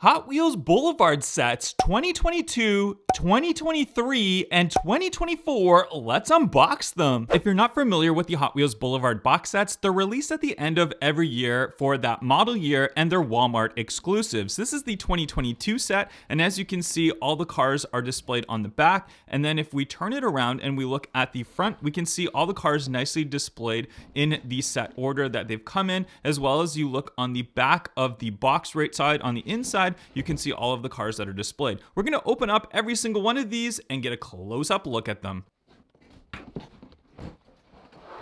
Hot Wheels Boulevard sets 2022, 2023, and 2024, let's unbox them. If you're not familiar with the Hot Wheels Boulevard box sets, they're released at the end of every year for that model year and they're Walmart exclusives. This is the 2022 set, and as you can see, all the cars are displayed on the back, and then if we turn it around and we look at the front, we can see all the cars nicely displayed in the set order that they've come in, as well as you look on the back of the box right side on the inside, you can see all of the cars that are displayed. We're going to open up every single one of these and get a close-up look at them.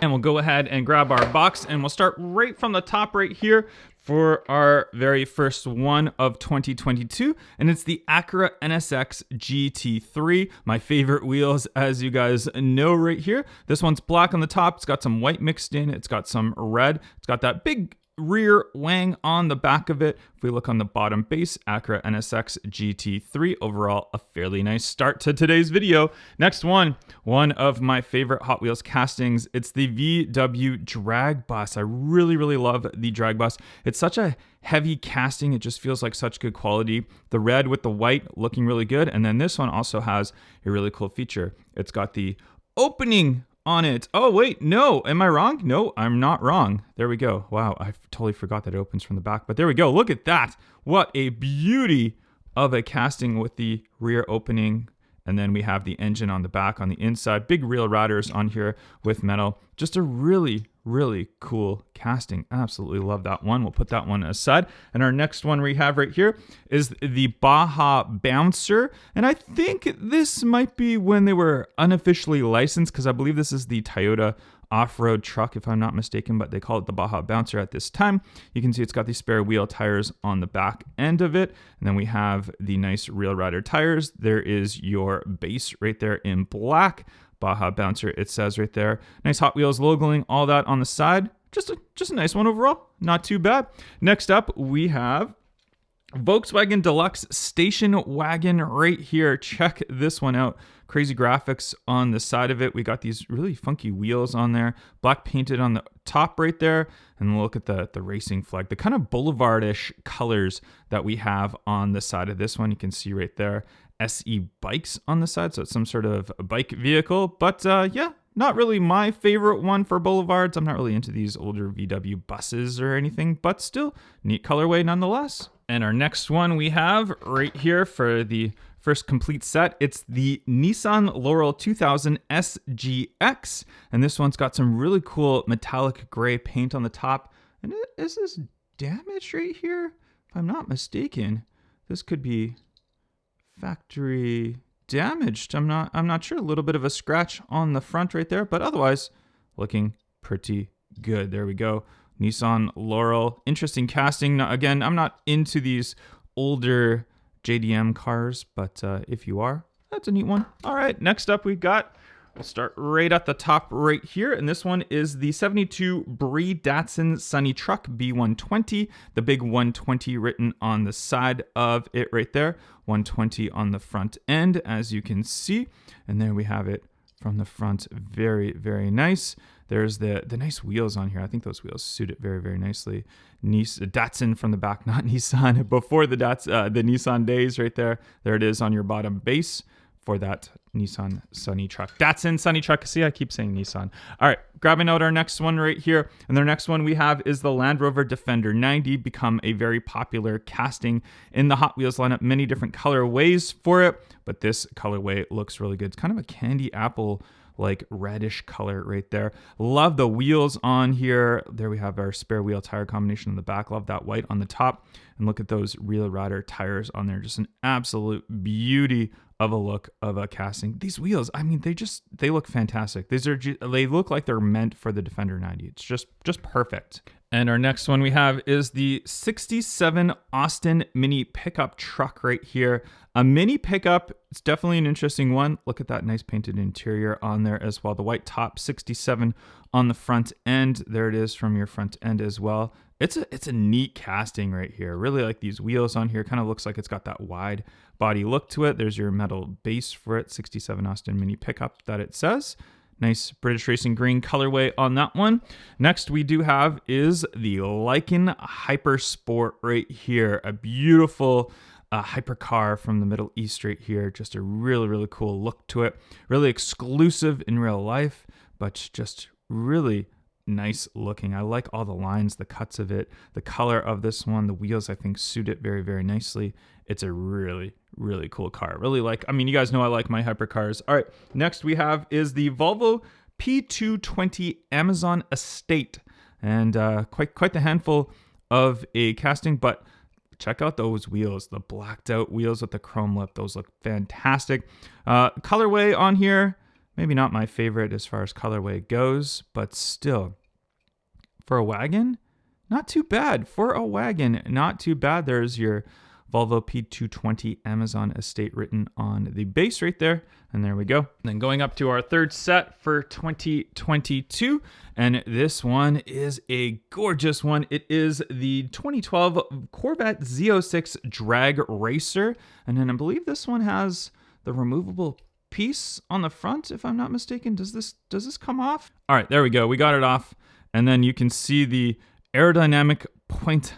And we'll go ahead and grab our box and we'll start right from the top right here for our very first one of 2022, and it's the Acura NSX GT3, my favorite wheels, as you guys know right here. This one's black on the top, it's got some white mixed in, it's got some red, it's got that big rear wang on the back of it. If we look on the bottom base, Acura NSX GT3, overall a fairly nice start to today's video. Next one of my favorite Hot Wheels castings, it's the VW Drag Bus. I really love the Drag Bus. It's such a heavy casting, it just feels like such good quality. The red with the white looking really good, and then this one also has a really cool feature. It's got the opening on it. Oh wait, no, am I wrong? No, I'm not wrong. There we go. Wow, I totally forgot that it opens from the back, but there we go. Look at that. What a beauty of a casting with the rear opening. And then we have the engine on the back on the inside. Big reel riders on here with metal. Just a really cool casting. Absolutely love that one. We'll put that one aside. And our next one we have right here is the Baja Bouncer. And I think this might be when they were unofficially licensed, because I believe this is the Toyota off-road truck, if I'm not mistaken, but they call it the Baja Bouncer at this time. You can see it's got the spare wheel tires on the back end of it. And then we have the nice Real Rider tires. There is your base right there in black. Baja Bouncer, it says right there. Nice Hot Wheels logoing, all that on the side. Just a nice one overall. Not too bad. Next up, we have Volkswagen Deluxe Station Wagon right here. Check this one out. Crazy graphics on the side of it. We got these really funky wheels on there. Black painted on the top right there. And look at the racing flag. The kind of Boulevard-ish colors that we have on the side of this one. You can see right there. SE Bikes on the side. So it's some sort of bike vehicle. But yeah, not really my favorite one for Boulevards. I'm not really into these older VW buses or anything. But still, neat colorway nonetheless. And our next one we have right here for the first complete set, it's the Nissan Laurel 2000 SGX. And this one's got some really cool metallic gray paint on the top. And is this damaged right here? If I'm not mistaken, this could be factory damaged. I'm not sure. A little bit of a scratch on the front right there, but otherwise looking pretty good. There we go. Nissan Laurel. Interesting casting. Now, again, I'm not into these older JDM cars, but if you are, that's a neat one. All right, next up we'll start right at the top right here, and this one is the 72 Brie Datsun Sunny Truck B120, the big 120 written on the side of it right there, 120 on the front end, as you can see, and there we have it from the front. Very nice. There's the nice wheels on here. I think those wheels suit it very nicely. Datsun from the back, not Nissan. Before the Nissan days right there. There it is on your bottom base for that Nissan Sunny Truck. Datsun Sunny Truck. See, I keep saying Nissan. All right, grabbing out our next one right here. And the next one we have is the Land Rover Defender 90, become a very popular casting in the Hot Wheels lineup. Many different colorways for it, but this colorway looks really good. It's kind of a candy apple like reddish color right there. Love the wheels on here. There we have our spare wheel tire combination on the back. Love that white on the top. And look at those Real Rider tires on there. Just an absolute beauty of a look of a casting. These wheels, I mean, they look fantastic. They look like they're meant for the Defender 90. It's just perfect. And our next one we have is the 67 Austin mini pickup truck right here. A mini pickup, it's definitely an interesting one. Look at that nice painted interior on there as well. The white top, 67 on the front end. There it is from your front end as well. It's a neat casting right here. Really like these wheels on here. Kind of looks like it's got that wide body look to it. There's your metal base for it, 67 Austin mini pickup that it says. Nice British Racing green colorway on that one. Next we do have is the Lycan Hypersport right here. A beautiful hypercar from the Middle East right here. Just a really cool look to it. Really exclusive in real life, but just really nice looking. I like all the lines, the cuts of it, the color of this one. The wheels I think suit it very nicely. It's a really cool car. Really like, I mean, you guys know I like my hypercars. All right, next we have is the Volvo P220 Amazon Estate, and quite the handful of a casting, but check out those wheels, the blacked out wheels with the chrome lip. Those look fantastic. Colorway on here, maybe not my favorite as far as colorway goes, but still, for a wagon, not too bad. For a wagon, not too bad. There's your Volvo P220 Amazon Estate written on the base right there. And there we go. Then going up to our third set for 2022. And this one is a gorgeous one. It is the 2012 Corvette Z06 Drag Racer. And then I believe this one has the removable piece on the front, if I'm not mistaken. Does this come off? All right, there we go. We got it off. And then you can see the aerodynamic point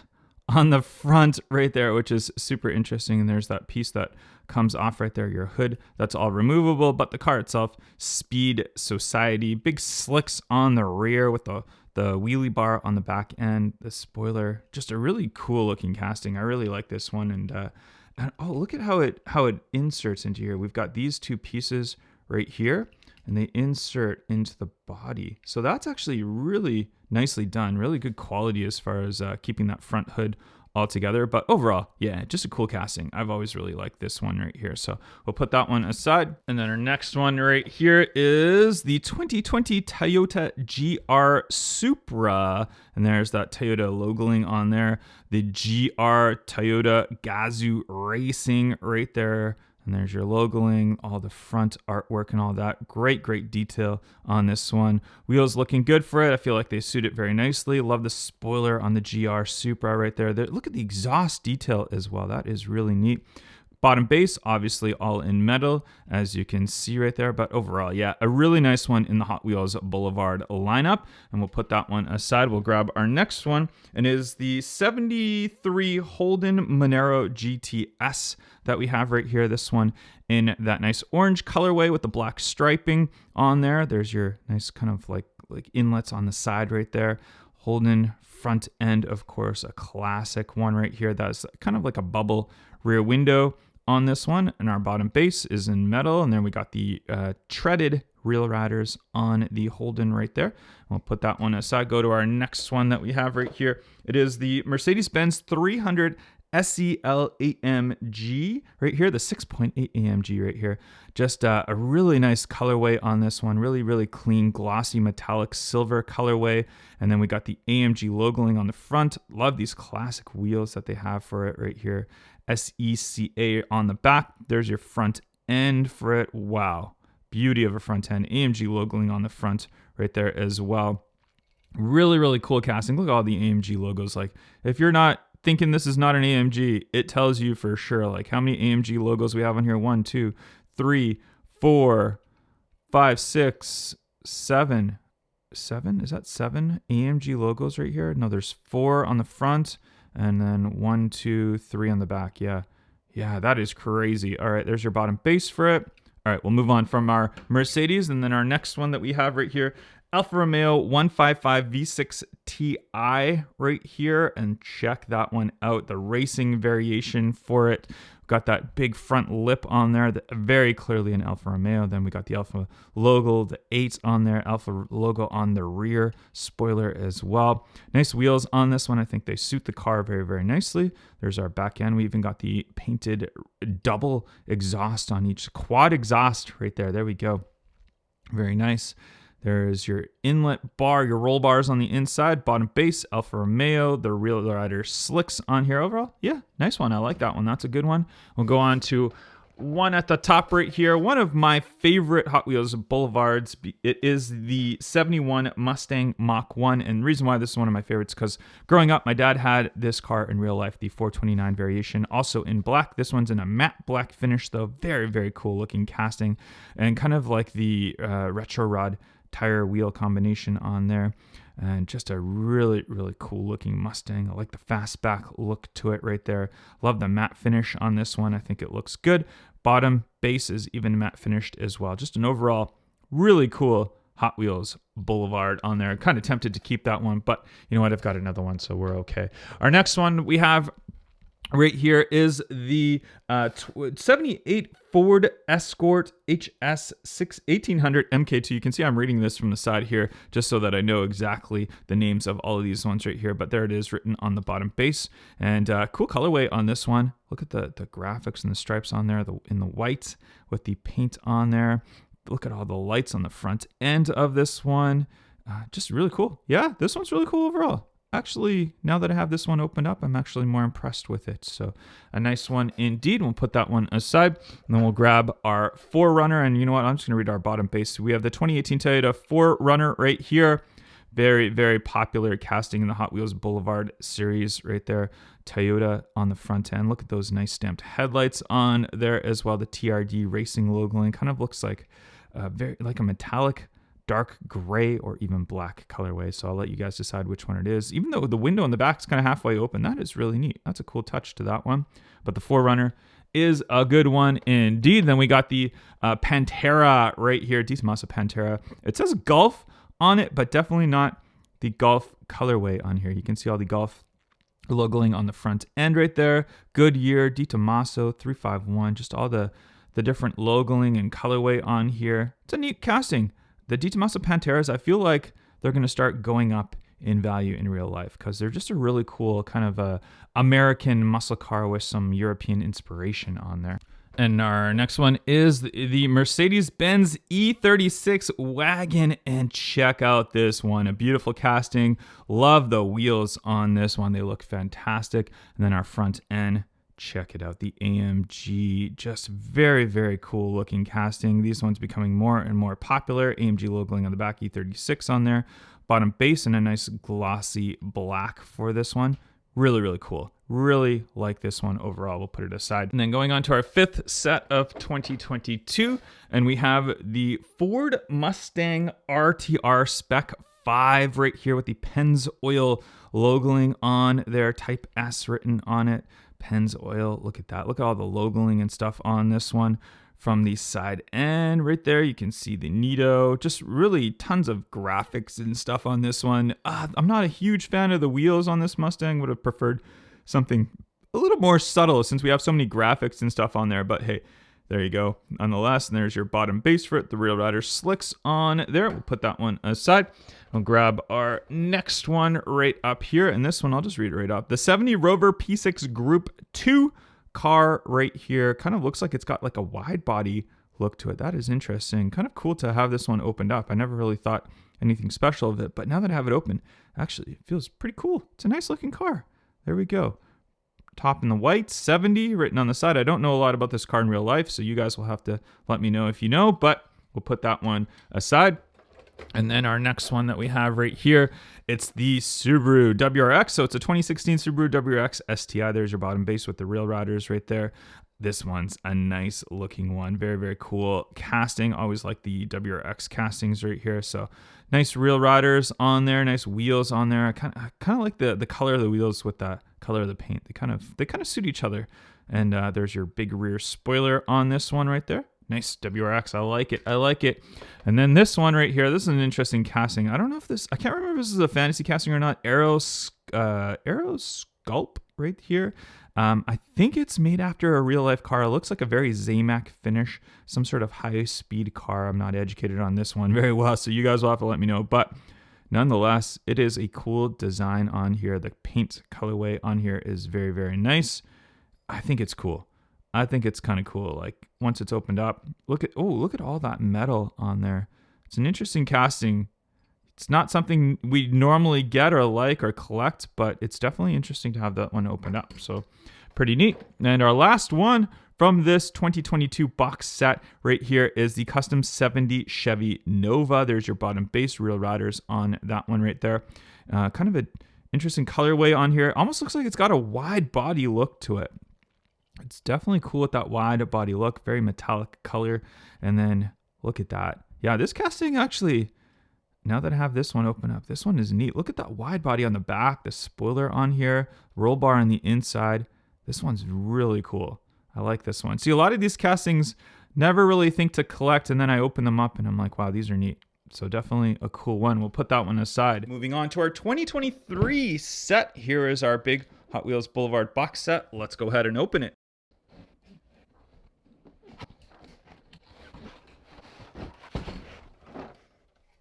on the front right there, which is super interesting. And there's that piece that comes off right there, your hood. That's all removable, but the car itself, Speed Society. Big slicks on the rear with the wheelie bar on the back end, the spoiler. Just a really cool looking casting. I really like this one. And oh, look at how it inserts into here. We've got these two pieces right here, and they insert into the body. So that's actually really nicely done. Really good quality as far as keeping that front hood all together. But overall, yeah, just a cool casting. I've always really liked this one right here. So we'll put that one aside. And then our next one right here is the 2020 Toyota GR Supra. And there's that Toyota logoing on there. The GR Toyota Gazoo Racing right there. And there's your logoing, all the front artwork and all that. Great detail on this one. Wheels looking good for it. I feel like they suit it very nicely. Love the spoiler on the GR Supra right there. Look at the exhaust detail as well. That is really neat. Bottom base, obviously all in metal, as you can see right there. But overall, yeah, a really nice one in the Hot Wheels Boulevard lineup. And we'll put that one aside. We'll grab our next one, and is the 73 Holden Monero GTS that we have right here. This one in that nice orange colorway with the black striping on there. There's your nice kind of like inlets on the side right there. Holden front end, of course, a classic one right here. That's kind of like a bubble rear window on this one, and our bottom base is in metal, and then we got the treaded reel riders on the Holden right there. We'll put that one aside. Go to our next one that we have right here. It is the Mercedes-Benz 300 SEL AMG right here, the 6.8 AMG right here. Just a really nice colorway on this one. Really clean, glossy, metallic silver colorway. And then we got the AMG logoing on the front. Love these classic wheels that they have for it right here. SECA on the back. There's your front end for it. Wow. Beauty of a front end. AMG logoing on the front right there as well. Really cool casting. Look at all the AMG logos. Like, if you're not thinking this is not an AMG, it tells you for sure. Like, how many AMG logos we have on here? 1, 2, 3, 4, 5, 6, 7. 7? Is that 7 AMG logos right here? No, there's 4 on the front, and then 1, 2, 3 on the back. Yeah, that is crazy. All right, there's your bottom base for it. All right, we'll move on from our Mercedes, and then our next one that we have right here, Alfa Romeo 155 V6 Ti right here, and check that one out. The racing variation for it. We've got that big front lip on there, very clearly an Alfa Romeo. Then we got the Alfa logo, the 8 on there, Alfa logo on the rear spoiler as well. Nice wheels on this one. I think they suit the car very nicely. There's our back end. We even got the painted double exhaust on each, quad exhaust right there. There we go. Very nice. There's your inlet bar, your roll bars on the inside, bottom base, Alfa Romeo, the Real Rider slicks on here overall. Yeah, nice one. I like that one. That's a good one. We'll go on to one at the top right here, one of my favorite Hot Wheels Boulevards. It is the 71 Mustang Mach 1. And the reason why this is one of my favorites, because growing up, my dad had this car in real life, the 429 variation, also in black. This one's in a matte black finish, though. Very, very cool looking casting, and kind of like the retro rod tire wheel combination on there. And just a really, really cool looking Mustang. I like the fastback look to it right there. Love the matte finish on this one. I think it looks good. Bottom base is even matte finished as well. Just an overall really cool Hot Wheels Boulevard on there. Kind of tempted to keep that one, but you know what? I've got another one, so we're okay. Our next one we have right here is the 78 Ford Escort HS 1800 MK2. You can see I'm reading this from the side here just so that I know exactly the names of all of these ones right here. But there it is written on the bottom base. And cool colorway on this one. Look at the graphics and the stripes on there in the white with the paint on there. Look at all the lights on the front end of this one. Just really cool. Yeah, this one's really cool overall. Actually, now that I have this one opened up, I'm actually more impressed with it. So a nice one indeed. We'll put that one aside, and then we'll grab our 4Runner. And you know what? I'm just going to read our bottom base. We have the 2018 Toyota 4Runner right here. Very, very popular casting in the Hot Wheels Boulevard series right there. Toyota on the front end. Look at those nice stamped headlights on there as well. The TRD Racing logo, and kind of looks like very like a metallic dark gray or even black colorway. So I'll let you guys decide which one it is. Even though the window in the back is kind of halfway open, that is really neat. That's a cool touch to that one. But the 4Runner is a good one indeed. Then we got the Pantera right here. Decent Masa Pantera. It says Golf on it, but definitely not the Golf colorway on here. You can see all the Golf logoing on the front end right there. Goodyear, Di Tommaso, 351. Just all the different logoing and colorway on here. It's a neat casting. The Di Tommaso Panteras, I feel like they're going to start going up in value in real life because they're just a really cool kind of a American muscle car with some European inspiration on there. And our next one is the Mercedes-Benz E36 wagon, and check out this one. A beautiful casting. Love the wheels on this one. They look fantastic. And then our front end. Check it out, the AMG, just very, very cool looking casting. These ones becoming more and more popular. AMG logoing on the back, E36 on there. Bottom base and a nice glossy black for this one. Really, really cool. Really like this one overall. We'll put it aside. And then going on to our fifth set of 2022, and we have the Ford Mustang RTR Spec 5 right here with the Pennzoil logoing on there, Type S written on it. Pennzoil, look at that. Look at all the logoing and stuff on this one from the side end right there. You can see the Nito, just really tons of graphics and stuff on this one. I'm not a huge fan of the wheels on this Mustang. Would have preferred something a little more subtle since we have so many graphics and stuff on there, but hey, there you go. Nonetheless, and there's your bottom base for it. The Real Rider slicks on there. We'll put that one aside. We'll grab our next one right up here. And this one, I'll just read it right up. The 70 Rover P6 Group 2 car right here. Kind of looks like it's got like a wide body look to it. That is interesting. Kind of cool to have this one opened up. I never really thought anything special of it, but now that I have it open, actually, it feels pretty cool. It's a nice looking car. There we go. Top in the white, 70 written on the side. I don't know a lot about this car in real life, so you guys will have to let me know if you know, but we'll put that one aside. And then our next one that we have right here, it's the Subaru WRX. So it's a 2016 Subaru WRX STI. There's your bottom base with the Real Riders right there. This one's a nice looking one. Very, very cool casting. Always like the WRX castings right here. So nice Real Riders on there, nice wheels on there. I kind of like the color of the wheels with the color of the paint. They kind of suit each other. And there's your big rear spoiler on this one right there. Nice WRX. I like it. I like it. And then this one right here. This is an interesting casting. I don't know if I can't remember if this is a fantasy casting or not. Aero Sculpt right here. I think it's made after a real life car. It looks like a very Zamac finish, some sort of high speed car. I'm not educated on this one very well, so you guys will have to let me know. But nonetheless, it is a cool design on here. The paint colorway on here is very, very nice. I think it's cool. I think it's kind of cool. Like once it's opened up, look at all that metal on there. It's an interesting casting. It's not something we normally get or like or collect, but it's definitely interesting to have that one opened up. So Pretty neat. And our last one from this 2022 box set right here is the Custom 70 Chevy Nova. There's your bottom base, real riders on that one right there. Kind of an interesting colorway on here. Almost looks like it's got a wide body look to it. It's definitely cool with that wide body look, very metallic color. And then look at that. Yeah, this casting actually, now that I have this one open up, this one is neat. Look at that wide body on the back, the spoiler on here, roll bar on the inside. This one's really cool. I like this one. See, a lot of these castings never really think to collect, and then I open them up and I'm like, wow, these are neat. So definitely a cool one. We'll put that one aside. Moving on to our 2023 set. Here is our big Hot Wheels Boulevard box set. Let's go ahead and open it.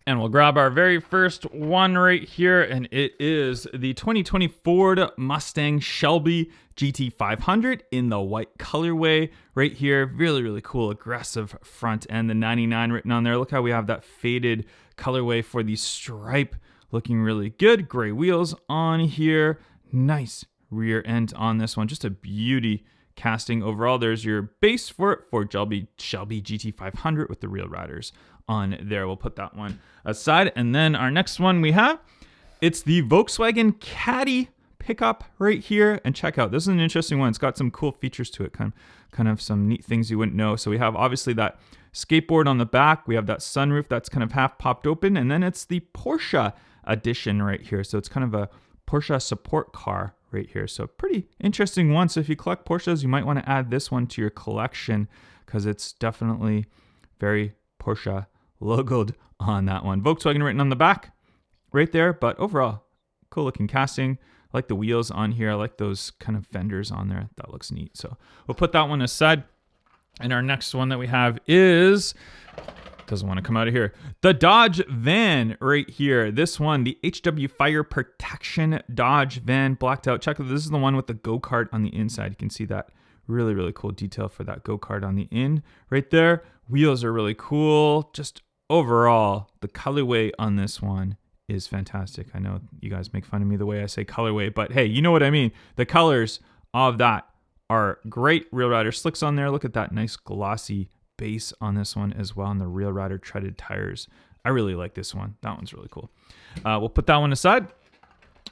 And we'll grab our very first one right here, and it is the 2020 Ford Mustang Shelby GT500 in the white colorway right here. Really, really cool, aggressive front end, the 99 written on there. Look how we have that faded colorway for the stripe, looking really good. Gray wheels on here. Nice rear end on this one. Just a beauty casting overall. There's your base for it, for Shelby GT500 with the real riders on there. We'll put that one aside. And then our next one we have, it's the Volkswagen Caddy pickup right here. And check out, this is an interesting one. It's got some cool features to it, kind of some neat things you wouldn't know. So we have obviously that skateboard on the back. We have that sunroof that's kind of half popped open. And then it's the Porsche edition right here. So it's kind of a Porsche support car right here. So pretty interesting one. So if you collect Porsches, you might want to add this one to your collection because it's definitely very Porsche logoed on that one. Volkswagen written on the back right there, but overall, cool looking casting. I like the wheels on here. I like those kind of fenders on there. That looks neat. So we'll put that one aside. And our next one that we have is, doesn't want to come out of here, the Dodge van right here. This one, the HW Fire Protection Dodge van, blacked out. Check out, this is the one with the go-kart on the inside. You can see that really, really cool detail for that go-kart on the in right there. Wheels are really cool. Just overall, the colorway on this one is fantastic. I know you guys make fun of me the way I say colorway, but hey, you know what I mean. The colors of that are great. Real Rider slicks on there. Look at that nice glossy base on this one as well, and the Real Rider treaded tires. I really like this one. That one's really cool. We'll put that one aside.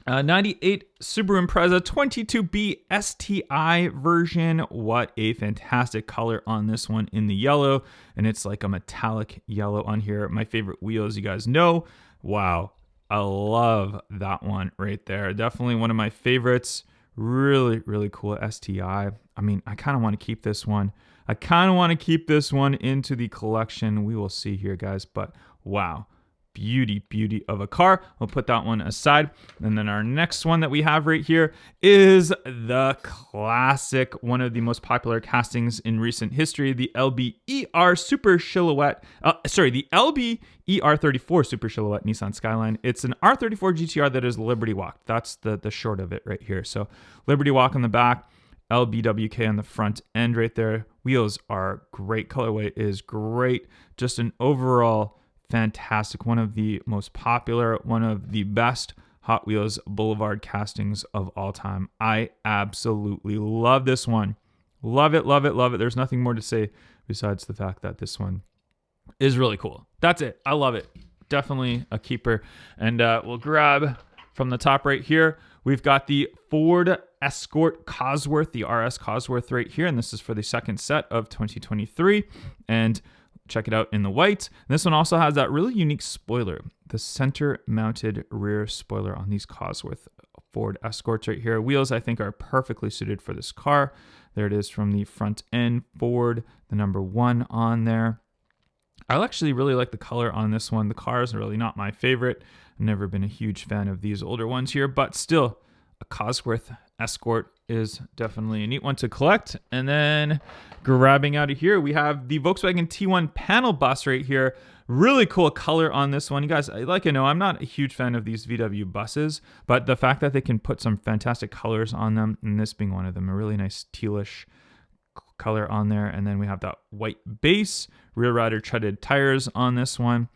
98 Subaru Impreza 22B STI version. What a fantastic color on this one in the yellow, and it's like a metallic yellow on here. My favorite wheels, you guys know. Wow, I love that one right there. Definitely one of my favorites. Really, really cool STI. I mean, I kind of want to keep this one. Into the collection. We will see here, guys, but wow. Beauty of a car. We'll put that one aside. And then our next one that we have right here is the classic, one of the most popular castings in recent history, the LBER Super Silhouette. The LB ER34 Super Silhouette Nissan Skyline. It's an R34 GTR that is Liberty Walk. That's the short of it right here. So Liberty Walk on the back, LBWK on the front end right there. Wheels are great. Colorway is great. Just an overall fantastic, one of the most popular, one of the best Hot Wheels Boulevard castings of all time. I absolutely love this one. Love it. There's nothing more to say besides the fact that this one is really cool. That's it. I love it. Definitely a keeper. And we'll grab from the top right here. We've got the Ford Escort Cosworth, the RS Cosworth right here. And this is for the second set of 2023. And check it out in the white. And this one also has that really unique spoiler, the center mounted rear spoiler on these Cosworth Ford Escorts right here. Wheels, I think, are perfectly suited for this car. There it is from the front end Ford, the number 1 on there. I actually really like the color on this one. The car is really not my favorite. I've never been a huge fan of these older ones here, but still, a Cosworth Escort is definitely a neat one to collect. And then grabbing out of here, we have the Volkswagen T1 panel bus right here. Really cool color on this one. You guys, like I know, I'm not a huge fan of these VW buses, but the fact that they can put some fantastic colors on them, and this being one of them, a really nice tealish color on there. And then we have that white base, Real Rider treaded tires on this one.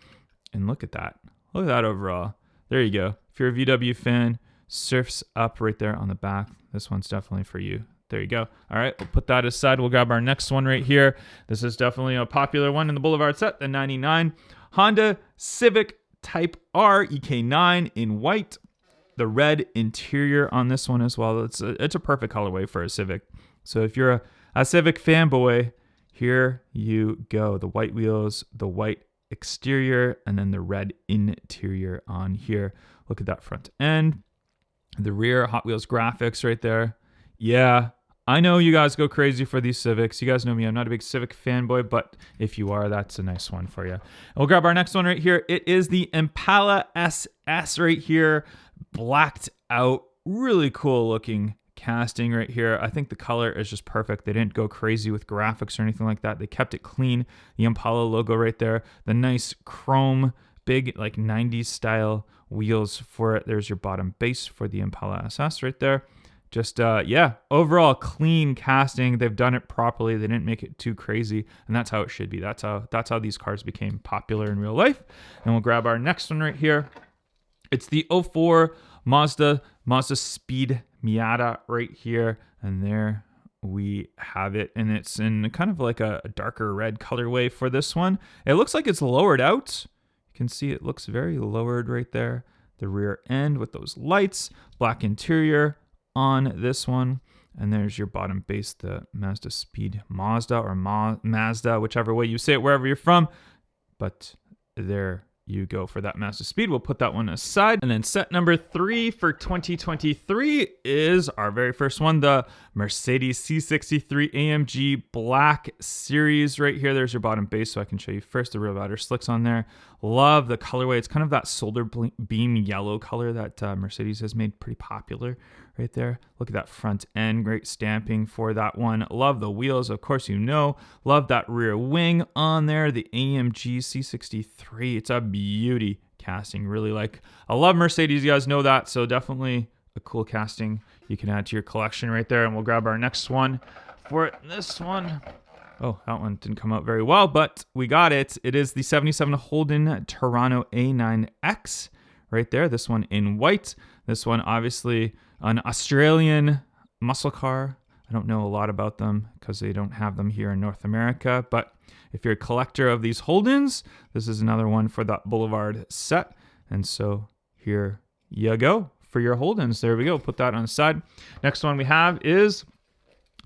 And look at that. Look at that overall. There you go. If you're a VW fan, surfs up right there on the back. This one's definitely for you. There you go. All right, we'll put that aside. We'll grab our next one right here. This is definitely a popular one in the Boulevard set, the 99 Honda Civic Type R EK9 in white. The red interior on this one as well. It's a perfect colorway for a Civic. So if you're a Civic fanboy, here you go. The white wheels, the white exterior, and then the red interior on here. Look at that front end. The rear Hot Wheels graphics right there. Yeah, I know you guys go crazy for these Civics. You guys know me. I'm not a big Civic fanboy, but if you are, that's a nice one for you. And we'll grab our next one right here. It is the Impala SS right here. Blacked out. Really cool looking casting right here. I think the color is just perfect. They didn't go crazy with graphics or anything like that. They kept it clean. The Impala logo right there. The nice chrome, big like 90s style wheels for it. There's your bottom base for the Impala SS right there. Just, yeah, overall clean casting. They've done it properly. They didn't make it too crazy, and that's how it should be. That's how these cars became popular in real life. And we'll grab our next one right here. It's the 04 Mazda Speed Miata right here, and there we have it. And it's in kind of like a darker red colorway for this one. It looks like it's lowered out. You can see it looks very lowered right there. The rear end with those lights, black interior on this one, and there's your bottom base, the Mazda Speed Mazda or Mazda, whichever way you say it, wherever you're from. But there you go for that Mazda Speed. We'll put that one aside. And then set number 3 for 2023 is our very first one, the Mercedes C63 AMG Black Series right here. There's your bottom base, so I can show you first the rear ladder slicks on there. Love the colorway. It's kind of that solar beam yellow color that Mercedes has made pretty popular right there. Look at that front end, great stamping for that one. Love the wheels, of course, you know. Love that rear wing on there, the AMG C63. It's a beauty casting, really like. I love Mercedes, you guys know that, so definitely a cool casting you can add to your collection right there. And we'll grab our next one for this one. Oh, that one didn't come out very well, but we got it. It is the 77 Holden Toronto A9X right there. This one in white. This one, obviously, an Australian muscle car. I don't know a lot about them because they don't have them here in North America. But if you're a collector of these Holdens, this is another one for that Boulevard set. And so here you go for your Holdens. There we go. Put that on the side. Next one we have is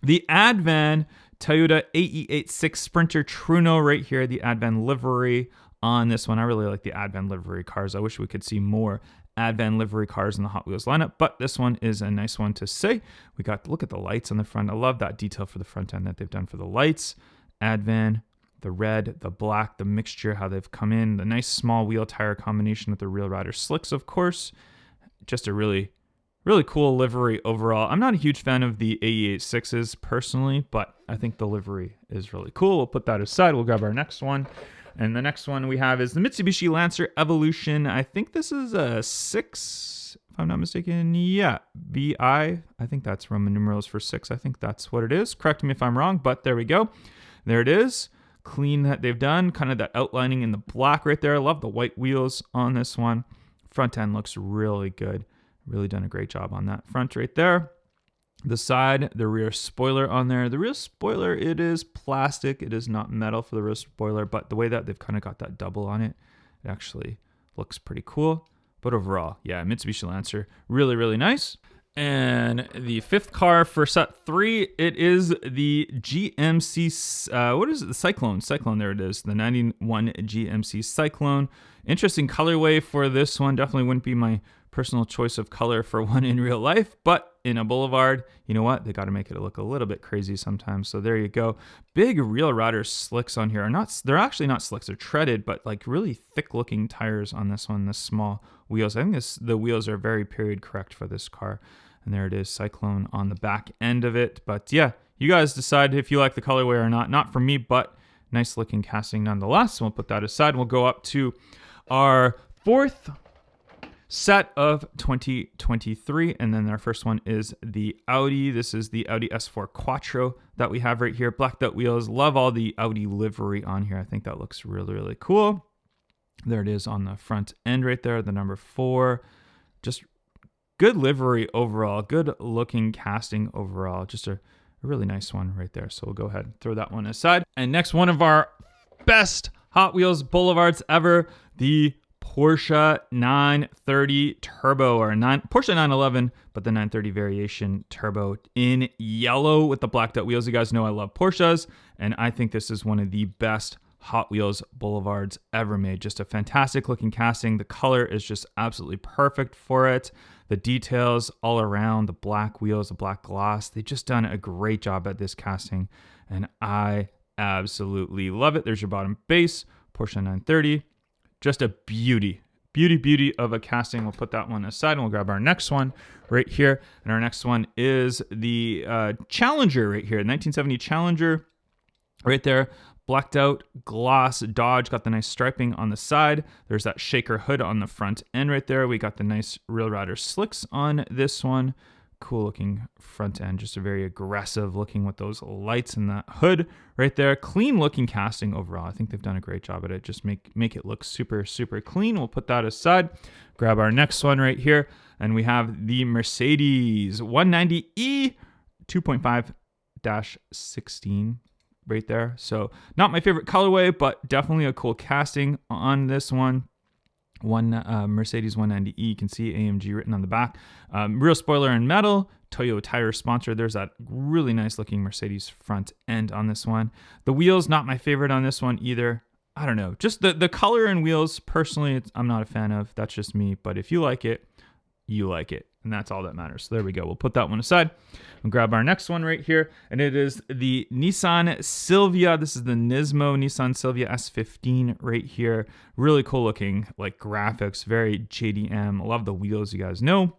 the Advan Toyota AE86 Sprinter Truno right here. The Advan livery on this one. I really like the Advan livery cars. I wish we could see more Advan livery cars in the Hot Wheels lineup, but this one is a nice one to say. We got, look at the lights on the front. I love that detail for the front end that they've done for the lights. Advan, the red, the black, the mixture, how they've come in, the nice small wheel tire combination with the real rider slicks, of course. Just a really cool livery overall. I'm not a huge fan of the AE86s personally, but I think the livery is really cool. We'll put that aside. We'll grab our next one. And the next one we have is the Mitsubishi Lancer Evolution. I think this is a 6, if I'm not mistaken. Yeah, BI. I think that's Roman numerals for 6. I think that's what it is. Correct me if I'm wrong, but there we go. There it is. Clean that they've done. Kind of that outlining in the black right there. I love the white wheels on this one. Front end looks really good. Really done a great job on that front right there. The side, the rear spoiler on there. The rear spoiler, it is plastic. It is not metal for the rear spoiler, but the way that they've kind of got that double on it, it actually looks pretty cool. But overall, yeah, Mitsubishi Lancer, really nice. And the fifth car for set 3, it is the GMC, what is it? The Cyclone. Cyclone, there it is. The 91 GMC Cyclone. Interesting colorway for this one. Definitely wouldn't be my personal choice of color for one in real life, but in a Boulevard, you know what? They got to make it look a little bit crazy sometimes. So there you go. Big real rider slicks on here. They're actually not slicks. They're treaded, but like really thick looking tires on this one. The small wheels. I think the wheels are very period correct for this car. And there it is, Cyclone on the back end of it. But yeah, you guys decide if you like the colorway or not. Not for me, but nice looking casting nonetheless. We'll put that aside. We'll go up to our fourth set of 2023, and then our first one is the Audi. This is the Audi S4 Quattro that we have right here. Blacked out wheels. Love all the Audi livery on here. I think that looks really cool. There it is on the front end right there, the number 4. Just good livery overall, good looking casting overall. Just a really nice one right there. So we'll go ahead and throw that one aside. And next, one of our best Hot Wheels Boulevards ever, the Porsche 930 Turbo, or Porsche 911, but the 930 variation turbo in yellow with the blacked out wheels. You guys know I love Porsches, and I think this is one of the best Hot Wheels Boulevards ever made. Just a fantastic looking casting. The color is just absolutely perfect for it. The details all around, the black wheels, the black gloss, they've just done a great job at this casting, and I absolutely love it. There's your bottom base, Porsche 930. Just a beauty of a casting. We'll put that one aside and we'll grab our next one right here. And our next one is the Challenger right here, 1970 Challenger right there. Blacked out gloss Dodge, got the nice striping on the side. There's that shaker hood on the front end right there. We got the nice Real Rider slicks on this one. Cool looking front end, just a very aggressive looking with those lights and that hood right there. Clean looking casting overall. I think they've done a great job at it. Just make it look super clean. We'll put that aside. Grab our next one right here, and we have the Mercedes 190E 2.5-16 right there. So not my favorite colorway, but definitely a cool casting on this one. Mercedes 190E, you can see AMG written on the back. Real spoiler in metal, Toyo tire sponsor. There's that really nice looking Mercedes front end on this one. The wheels, not my favorite on this one either. I don't know, just the color and wheels, personally, I'm not a fan of. That's just me, but if you like it, you like it, and that's all that matters. So there we go. We'll put that one aside and grab our next one right here, and it is the Nissan Silvia. This is the Nismo Nissan Silvia S15 right here. Really cool looking, like, graphics, very JDM. Love the wheels, you guys know.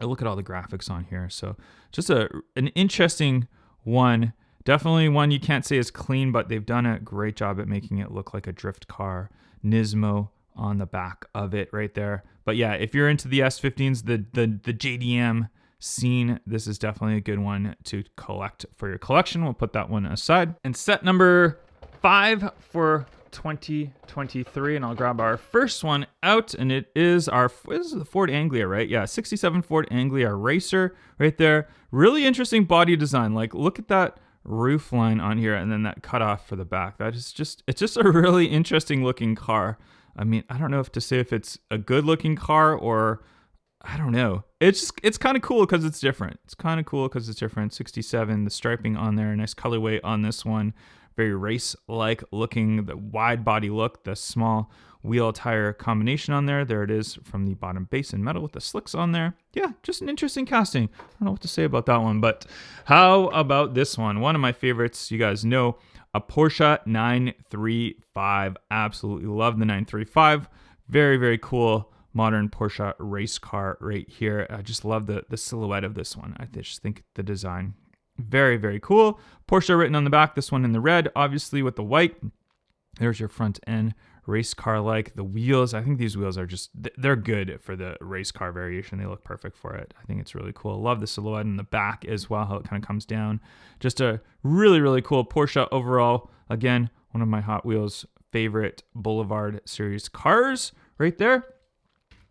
I look at all the graphics on here, so just an interesting one. Definitely one you can't say is clean, but they've done a great job at making it look like a drift car. Nismo on the back of it right there. But yeah, if you're into the S15s, the JDM scene, this is definitely a good one to collect for your collection. We'll put that one aside. And set number 5 for 2023, and I'll grab our first one out, and this is the Ford Anglia, right? Yeah, 67 Ford Anglia Racer right there. Really interesting body design. Like, look at that roof line on here, and then that cutoff for the back. It's just a really interesting looking car. I mean, I don't know if to say if it's a good looking car or I don't know. It's kind of cool because it's different. 67, the striping on there, nice colorway on this one. Very race-like looking, the wide body look, the small wheel tire combination on there. There it is from the bottom base in metal with the slicks on there. Yeah, just an interesting casting. I don't know what to say about that one, but how about this one? One of my favorites, you guys know, a Porsche 935. Absolutely love the 935. Very cool modern Porsche race car right here. I just love the silhouette of this one. I just think the design, very cool. Porsche written on the back, this one in the red, obviously with the white. There's your front end race car like. The wheels, I think these wheels are they're good for the race car variation. They look perfect for it. I think it's really cool. Love the silhouette in the back as well, how it kind of comes down. Just a really cool Porsche overall. Again, one of my Hot Wheels favorite Boulevard series cars right there.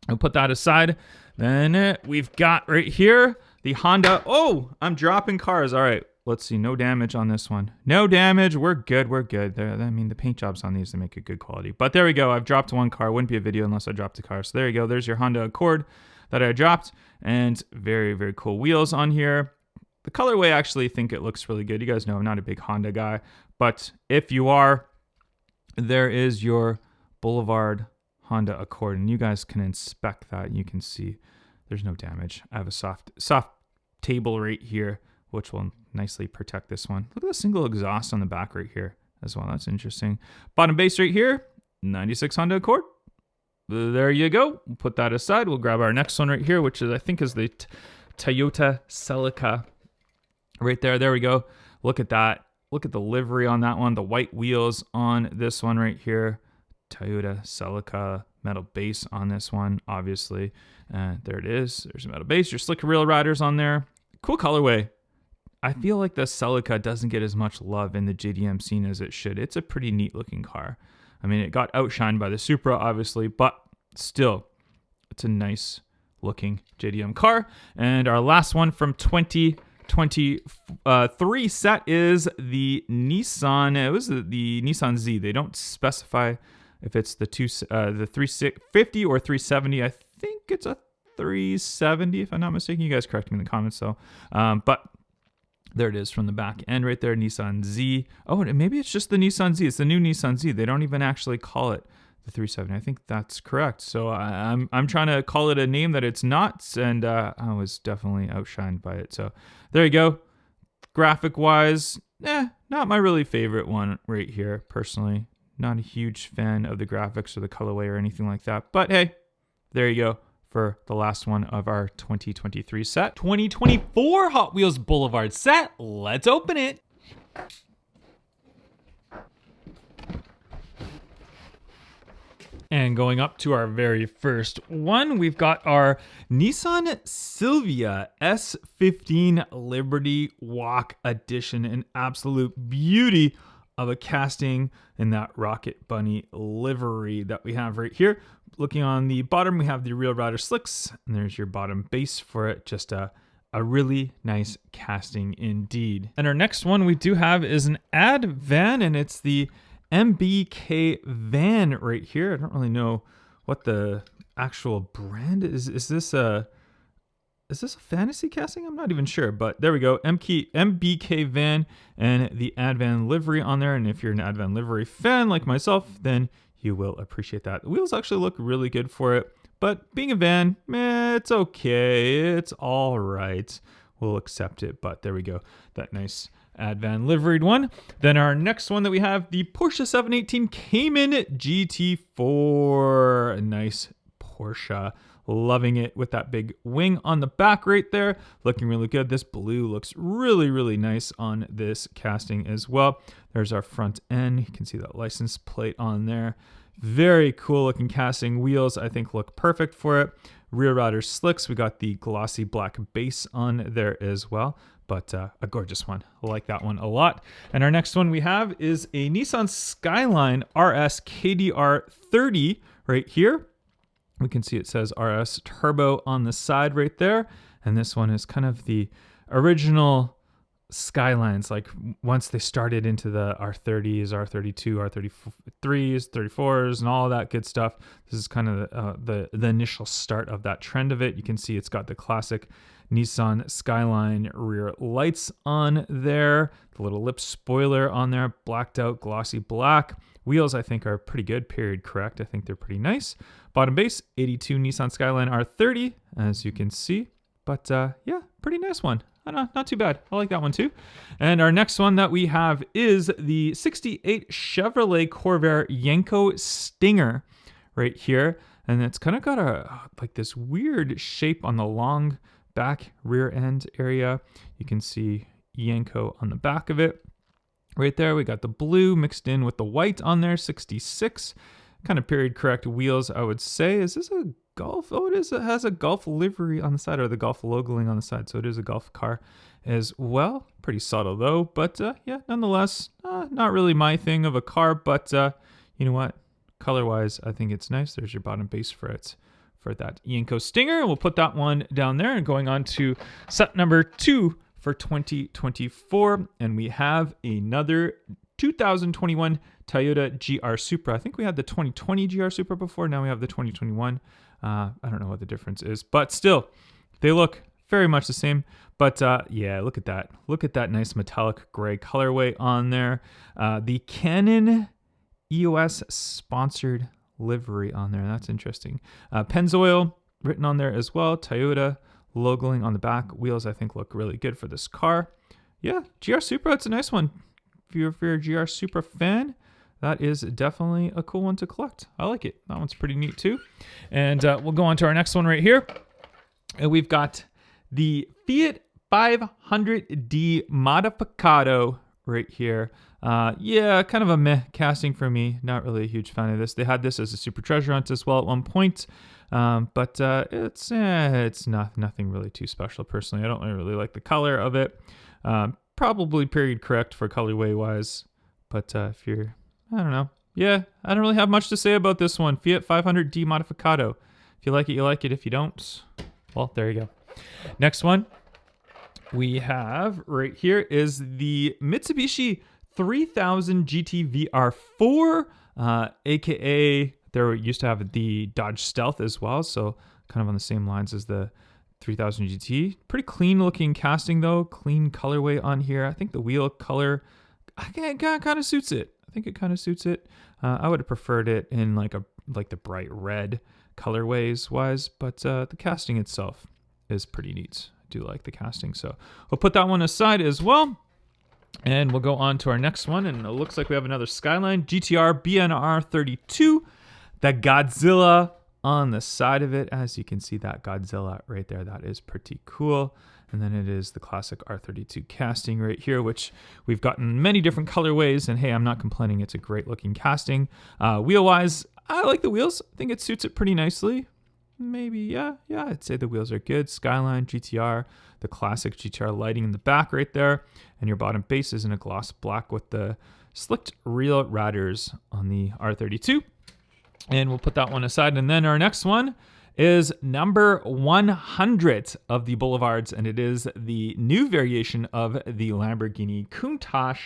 I'll put that aside. Then we've got right here the Honda. Oh, I'm dropping cars. All right. Let's see. No damage on this one. No damage. We're good. I mean, the paint jobs on these, they make it good quality. But there we go. I've dropped one car. Wouldn't be a video unless I dropped a car. So there you go. There's your Honda Accord that I dropped. And very cool wheels on here. The colorway, I actually think it looks really good. You guys know I'm not a big Honda guy. But if you are, there is your Boulevard Honda Accord. And you guys can inspect that. You can see there's no damage. I have a soft table right here, which will nicely protect this one. Look at the single exhaust on the back right here as well. That's interesting. Bottom base right here, 96 Honda Accord. There you go. We'll put that aside. We'll grab our next one right here, which is, I think, is the Toyota Celica right there. There we go. Look at that. Look at the livery on that one. The white wheels on this one right here. Toyota Celica metal base on this one, obviously. There it is. There's a metal base. Your slick Real Riders on there. Cool colorway. I feel like the Celica doesn't get as much love in the JDM scene as it should. It's a pretty neat looking car. I mean, it got outshined by the Supra, obviously, but still, it's a nice looking JDM car. And our last one from 2023 set is the Nissan. It was the Nissan Z. They don't specify if it's the 350 or 370. I think it's a 370 if I'm not mistaken. You guys correct me in the comments though. But there it is from the back end right there, Nissan Z. Oh, maybe it's just the Nissan Z. It's the new Nissan Z. They don't even actually call it the 370. I think that's correct. So I'm trying to call it a name that it's not, and I was definitely outshined by it. So there you go. Graphic wise, not my really favorite one right here. Personally, not a huge fan of the graphics or the colorway or anything like that. But hey, there you go for the last one of our 2023 set. 2024 Hot Wheels Boulevard set. Let's open it. And going up to our very first one, we've got our Nissan Silvia S15 Liberty Walk Edition, an absolute beauty of a casting in that Rocket Bunny livery that we have right here. Looking on the bottom, we have the Real Rider slicks, and there's your bottom base for it. Just a really nice casting indeed. And our next one we do have is an ad van, and it's the MBK van right here. I don't really know what the actual brand is. Is this a fantasy casting? I'm not even sure, but there we go. MBK van and the Advan livery on there. And if you're an Advan livery fan like myself, then you will appreciate that. The wheels actually look really good for it, but being a van, it's okay. It's all right. We'll accept it, but there we go. That nice Advan liveried one. Then our next one that we have, the Porsche 718 Cayman GT4. A nice Porsche. Loving it with that big wing on the back right there. Looking really good. This blue looks really, really nice on this casting as well. There's our front end. You can see that license plate on there. Very cool looking casting. Wheels, I think, look perfect for it. Rear rider slicks. We got the glossy black base on there as well. But a gorgeous one. I like that one a lot. And our next one we have is a Nissan Skyline RS KDR 30 right here. We can see it says RS Turbo on the side right there. And this one is kind of the original Skylines, like once they started into the R30s, R32, R33s, 34s, and all that good stuff. This is kind of the initial start of that trend of it. You can see it's got the classic Nissan Skyline rear lights on there, the little lip spoiler on there, blacked out glossy black. Wheels, I think, are pretty good, period correct. I think they're pretty nice. Bottom base, 82 Nissan Skyline R30, as you can see. But yeah, pretty nice one. Not too bad. I like that one too. And our next one that we have is the 68 Chevrolet Corvair Yenko Stinger right here. And it's kind of got like this weird shape on the long back rear end area. You can see Yenko on the back of it. Right there, we got the blue mixed in with the white on there, 66. Kind of period correct wheels, I would say. Is this a Golf? Oh, it is. It has a Golf livery on the side, or the Golf logoing on the side, so it is a Golf car as well. Pretty subtle though, but yeah, nonetheless, not really my thing of a car, but you know what? Color-wise, I think it's nice. There's your bottom base for it, for that Yenko Stinger. We'll put that one down there, and going on to set number 2 for 2024, and we have another 2021 Toyota GR Supra. I think we had the 2020 GR Supra before. Now we have the 2021. I don't know what the difference is, but still, they look very much the same. But yeah, look at that. Look at that nice metallic gray colorway on there. The Canon EOS sponsored livery on there. That's interesting. Pennzoil written on there as well. Toyota logoing on the back. Wheels, I think, look really good for this car. Yeah, GR Supra, it's a nice one. If you're a GR Supra fan, that is definitely a cool one to collect. I like it. That one's pretty neat too. And we'll go on to our next one right here. And we've got the Fiat 500D Modificato right here. Yeah, kind of a meh casting for me. Not really a huge fan of this. They had this as a Super Treasure Hunt as well at one point. But it's nothing really too special personally. I don't really like the color of it. Probably period correct for colorway wise. But if you're, I don't know. Yeah, I don't really have much to say about this one. Fiat 500D Modificato. If you like it, you like it. If you don't, Well, there you go. Next one we have right here is the Mitsubishi 3000 GT VR4, aka there used to have the Dodge Stealth as well, so kind of on the same lines as the 3000 GT. Pretty clean looking casting though, clean colorway on here. I think the wheel color kind of suits it. I think it kind of suits it. I would have preferred it in like the bright red colorways wise, but the casting itself is pretty neat. I do like the casting, so we'll put that one aside as well. And we'll go on to our next one, and it looks like we have another Skyline GTR BNR 32. The Godzilla on the side of it. As you can see, that Godzilla right there, that is pretty cool. And then it is the classic R32 casting right here, which we've gotten many different colorways. And hey, I'm not complaining. It's a great looking casting. Wheel-wise, I like the wheels. I think it suits it pretty nicely. Maybe, yeah, I'd say the wheels are good. Skyline GTR, the classic GTR lighting in the back right there. And your bottom base is in a gloss black with the slicked reel ratters on the R32. And we'll put that one aside. And then our next one is number 100 of the Boulevards, and it is the new variation of the Lamborghini Countach.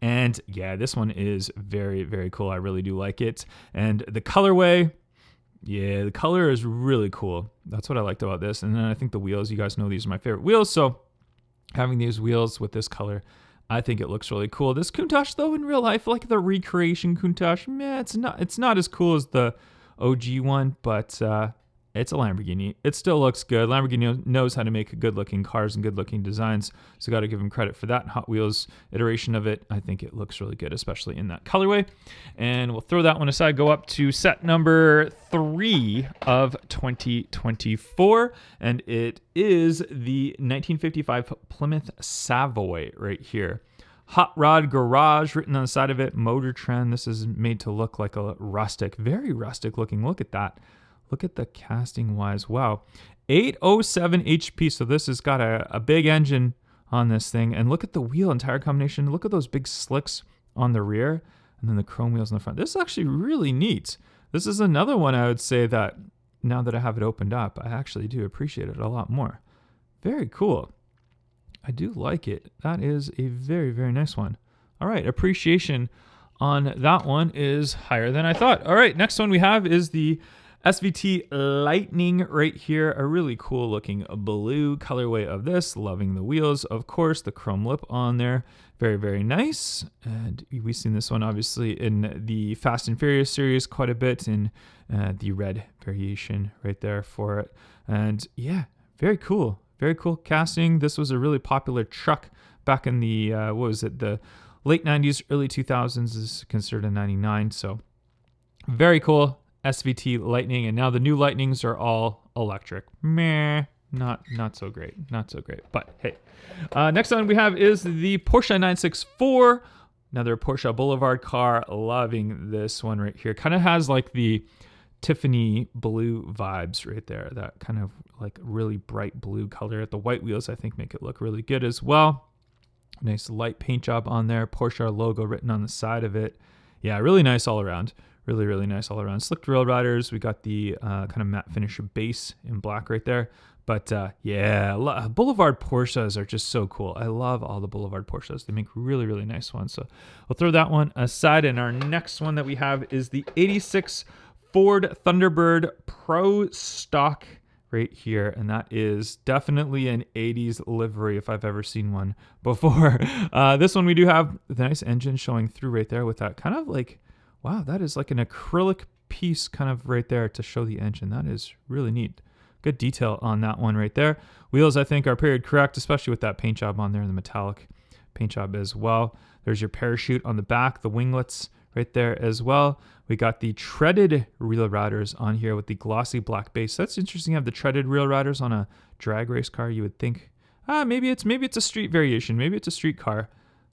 And yeah, this one is very, very cool. I really do like it. And the colorway, yeah, the color is really cool. That's what I liked about this. And then I think the wheels, you guys know these are my favorite wheels. So having these wheels with this color, I think it looks really cool. This Countach, though, in real life, like the recreation Countach, it's not as cool as the OG one, but it's a Lamborghini. It still looks good. Lamborghini knows how to make good-looking cars and good-looking designs, so got to give them credit for that. Hot Wheels iteration of it, I think it looks really good, especially in that colorway. And we'll throw that one aside, go up to set number 3 of 2024, and it is the 1955 Plymouth Savoy right here. Hot Rod Garage written on the side of it, Motor Trend. This is made to look like a rustic, very rustic looking. Look at that. Look at the casting wise. Wow. 807 HP. So this has got a big engine on this thing. And look at the wheel and tire combination. Look at those big slicks on the rear and then the chrome wheels in the front. This is actually really neat. This is another one I would say that now that I have it opened up, I actually do appreciate it a lot more. Very cool. I do like it. That is a very, very nice one. All right. Appreciation on that one is higher than I thought. All right. Next one we have is the SVT Lightning right here. A really cool looking blue colorway of this. Loving the wheels, of course. The chrome lip on there. Very, very nice. And we've seen this one obviously in the Fast and Furious series quite a bit in the red variation right there for it. And yeah, very cool. Very cool casting. This was a really popular truck back in the, the late 90s, early 2000s is considered a 99. So very cool. SVT Lightning, and now the new Lightnings are all electric. Meh, not so great, but hey. Next one we have is the Porsche 964, another Porsche Boulevard car. Loving this one right here. Kind of has like the Tiffany blue vibes right there, that kind of like really bright blue color. The white wheels I think make it look really good as well. Nice light paint job on there, Porsche logo written on the side of it. Yeah, really nice all around. Really, really nice all around. Slick rail riders. We got the kind of matte finish base in black right there. But yeah, Boulevard Porsches are just so cool. I love all the Boulevard Porsches. They make really, really nice ones. So we'll throw that one aside. And our next one that we have is the 86 Ford Thunderbird Pro Stock right here. And that is definitely an 80s livery if I've ever seen one before. This one we do have the nice engine showing through right there with that kind of like, wow, that is like an acrylic piece kind of right there to show the engine. That is really neat. Good detail on that one right there. Wheels, I think, are period correct, especially with that paint job on there and the metallic paint job as well. There's your parachute on the back, the winglets right there as well. We got the treaded reel riders on here with the glossy black base. That's interesting. You have the treaded reel riders on a drag race car. You would think, maybe it's a street variation. Maybe it's a street car.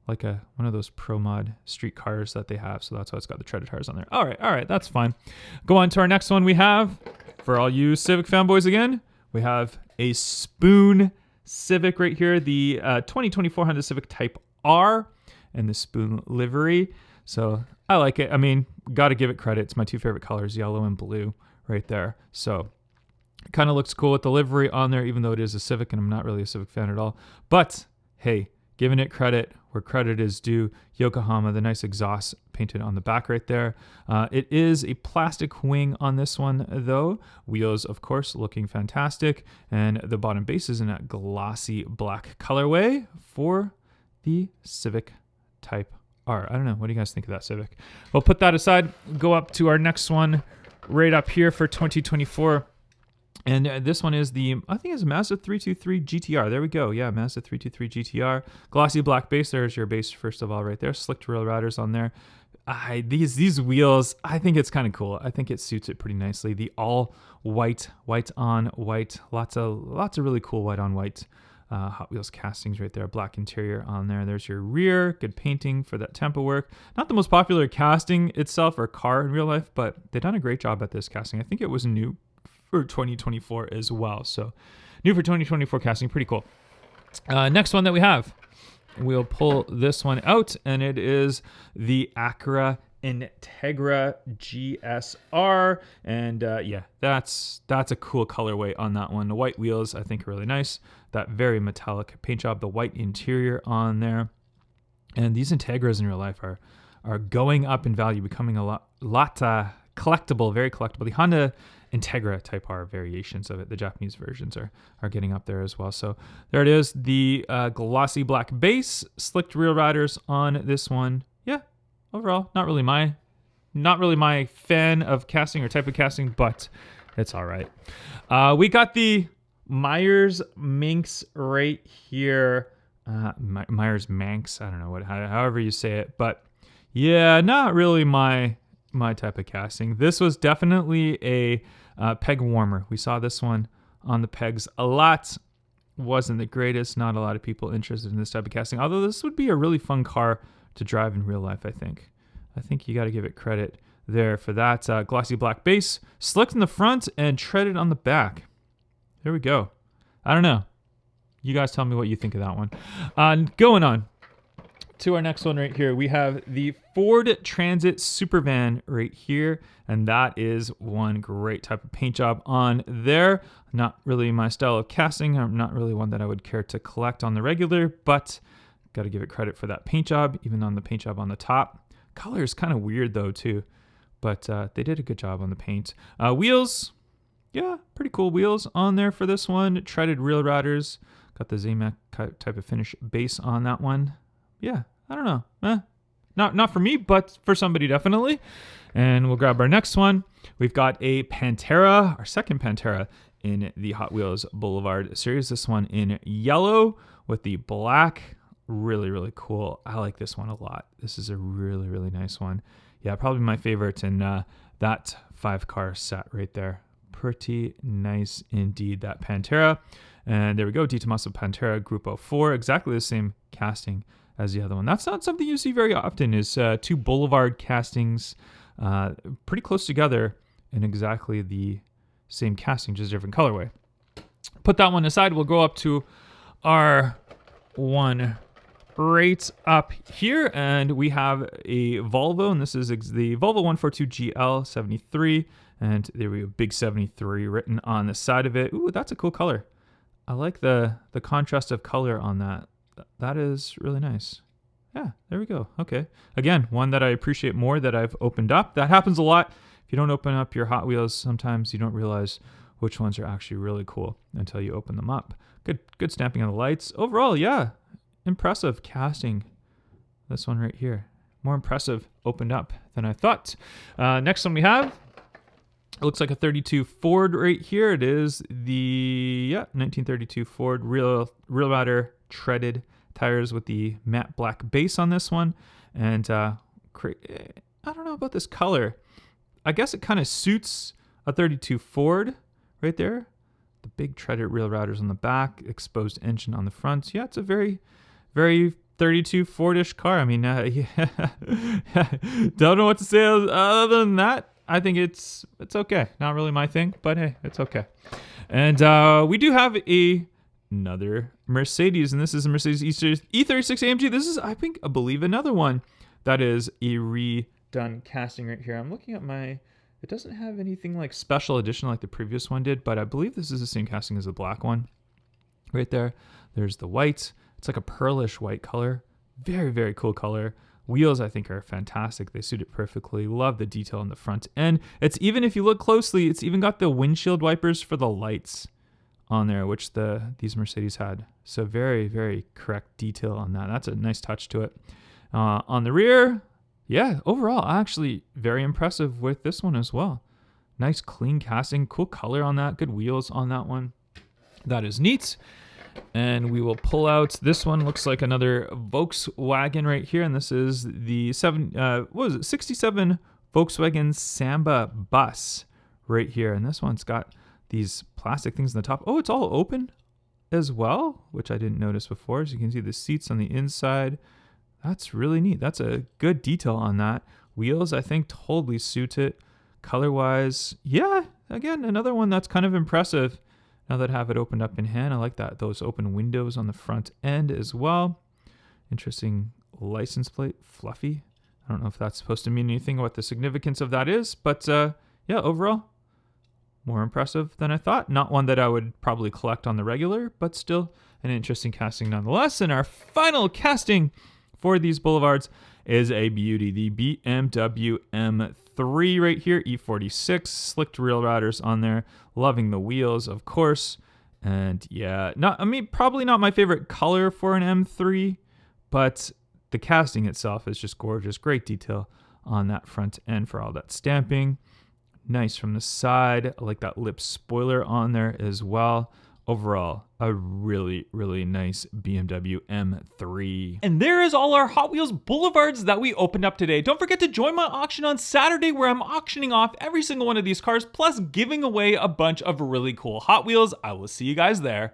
Like one of those Pro Mod street cars that they have. So that's why it's got the treaded tires on there. All right, that's fine. Go on to our next one we have. For all you Civic fanboys again, we have a Spoon Civic right here. The 2024 Honda Civic Type R and the Spoon livery. So I like it. I mean, got to give it credit. It's my two favorite colors, yellow and blue right there. So Kind of looks cool with the livery on there, even though it is a Civic, and I'm not really a Civic fan at all. But hey, giving it credit where credit is due. Yokohama, the nice exhaust painted on the back right there. It is a plastic wing on this one, though. Wheels, of course, looking fantastic. And the bottom base is in a glossy black colorway for the Civic Type R. I don't know. What do you guys think of that Civic? We'll put that aside. Go up to our next one right up here for 2024. And this one is I think it's Mazda 323 GTR. There we go. Yeah, Mazda 323 GTR. Glossy black base. There's your base, first of all, right there. Slicked rail riders on there. These wheels, I think it's kind of cool. I think it suits it pretty nicely. The all white on white. Lots of really cool white on white Hot Wheels castings right there. Black interior on there. There's your rear. Good painting for that tempo work. Not the most popular casting itself or car in real life, but they've done a great job at this casting. I think it was new for 2024 as well. So new for 2024 casting, pretty cool. Next one that we have, we'll pull this one out, and it is the Acura Integra GSR. And yeah, that's a cool colorway on that one. The white wheels, I think, are really nice. That very metallic paint job, the white interior on there. And these Integras in real life are going up in value, becoming a lot collectible, very collectible. The Honda Integra Type R variations of it, the Japanese versions are getting up there as well. So there it is, the glossy black base, slicked rear riders on this one. Yeah, overall, not really my fan of casting or type of casting, but it's all right. We got the Myers Minx right here. Myers Manx, I don't know however you say it, but yeah, not really my type of casting. This was definitely a peg warmer. We saw this one on the pegs a lot. Wasn't the greatest. Not a lot of people interested in this type of casting. Although this would be a really fun car to drive in real life, I think. I think you got to give it credit there for that. Glossy black base, slicked in the front and treaded on the back. There we go. I don't know. You guys tell me what you think of that one. Going on to our next one right here, we have the Ford Transit Supervan right here, and that is one great type of paint job on there. Not really my style of casting. I'm not really one that I would care to collect on the regular, but got to give it credit for that paint job, even on the paint job on the top. Color is kind of weird though too, but they did a good job on the paint. Wheels, yeah, pretty cool wheels on there for this one. Treaded rail riders, got the Zamac type of finish base on that one. Yeah, I don't know. Not for me, but for somebody definitely. And we'll grab our next one. We've got a Pantera, our second Pantera in the Hot Wheels Boulevard series. This one in yellow with the black. Really, really cool. I like this one a lot. This is a really, really nice one. Yeah, probably my favorite in that 5-car set right there. Pretty nice indeed, that Pantera. And there we go, Di Tommaso Pantera Grupo 4. Exactly the same casting as the other one. That's not something you see very often, is two Boulevard castings pretty close together in exactly the same casting, just a different colorway. Put that one aside. We'll go up to our one right up here, and we have a Volvo, and this is the Volvo 142 GL 73, and there we go, big 73 written on the side of it. Ooh, that's a cool color. I like the contrast of color on that. That is really nice. Yeah, there we go. Okay. Again, one that I appreciate more that I've opened up. That happens a lot. If you don't open up your Hot Wheels, sometimes you don't realize which ones are actually really cool until you open them up. Good stamping on the lights. Overall, yeah, impressive casting. This one right here. More impressive opened up than I thought. Next one we have, it looks like a 32 Ford right here. It is the 1932 Ford real rider treaded tires with the matte black base on this one. And I don't know about this color. I guess it kind of suits a 32 Ford right there. The big treaded rail riders on the back, exposed engine on the front. Yeah, it's a very, very 32 Fordish car. I mean, don't know what to say other than that. I think it's okay. Not really my thing, but hey, it's okay. And we do have another Mercedes, and this is a Mercedes E36 AMG. This is, I believe, another one that is a redone casting right here. I'm looking at my It doesn't have anything like special edition like the previous one did, but I believe this is the same casting as the black one. Right there, there's the white. It's like a pearlish white color. Very, very cool color. Wheels, I think, are fantastic. They suit it perfectly. Love the detail on the front end. It's even, if you look closely, it's even got the windshield wipers for the lights on there, which these Mercedes had. So very, very correct detail on that. That's a nice touch to it. On the rear, yeah, overall, actually very impressive with this one as well. Nice clean casting, cool color on that, good wheels on that one. That is neat. And we will pull out, this one looks like another Volkswagen right here. And this is the 67 Volkswagen Samba bus right here. And this one's got these plastic things on the top. Oh, it's all open as well, which I didn't notice before. So you can see the seats on the inside. That's really neat. That's a good detail on that. Wheels, I think, totally suit it. Color-wise, yeah, again, another one that's kind of impressive. Now that I have it opened up in hand, I like that. Those open windows on the front end as well. Interesting license plate, fluffy. I don't know if that's supposed to mean anything, what the significance of that is, but yeah, overall, more impressive than I thought. Not one that I would probably collect on the regular, but still an interesting casting nonetheless. And our final casting for these Boulevards is a beauty, the BMW M3 right here, E46, slicked rail riders on there. Loving the wheels, of course. And yeah, probably not my favorite color for an M3, but the casting itself is just gorgeous. Great detail on that front end for all that stamping. Nice from the side. I like that lip spoiler on there as well. Overall, a really, really nice BMW M3. And there is all our Hot Wheels Boulevards that we opened up today. Don't forget to join my auction on Saturday where I'm auctioning off every single one of these cars, plus giving away a bunch of really cool Hot Wheels. I will see you guys there.